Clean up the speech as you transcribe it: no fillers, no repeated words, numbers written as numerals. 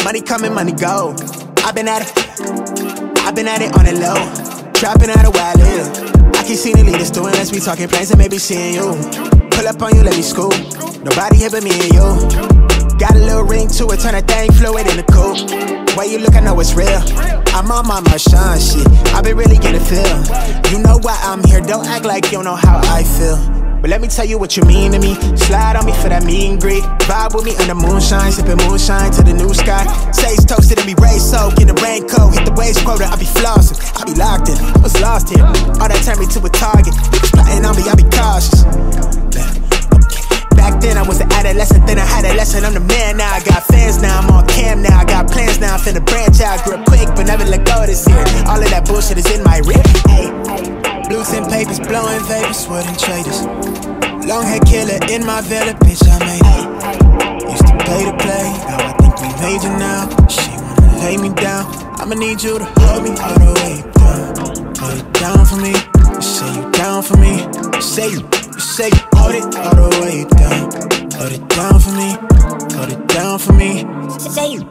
Money coming, money go. I've been at it on the low. Trapping out of where I live. I keep seeing the leaders doing less. We talking plans and maybe seeing you. Pull up on you, let me scoop. Nobody here but me and you. Got a little ring to it, turn that thing fluid in the coupe. Way you look, I know it's real. I'm on my Marshawn shit. I been really getting feel. You know why I'm here. Don't act like you don't know how I feel. But let me tell you what you mean to me. Slide on me for that meet and greet. Vibe with me under moonshine, sipping moonshine to the new sky. Sage toasted and be raised soaked in the raincoat. Hit the waves quota, I be flossing, I be locked in. I was lost here. All that turned me to a target. Niggas plotting on me, I be cautious. Back then I was an adolescent, then I had a lesson. I'm the man now, I got fans now, I'm on cam now. I got plans now, I'm finna branch out. Grew up quick, but never let go of this here. All of that bullshit is in my rip. Hey, blue thin papers, blowing vapors, sweating traders. Long hair killer in my villa, bitch, I made it. Used to play to play, now I think we major now. She wanna lay me down, I'ma need you to hold me all the way down. Hold it down for me, you say you down for me. You say you hold it all the way down. Hold it down for me, hold it down for me. Say you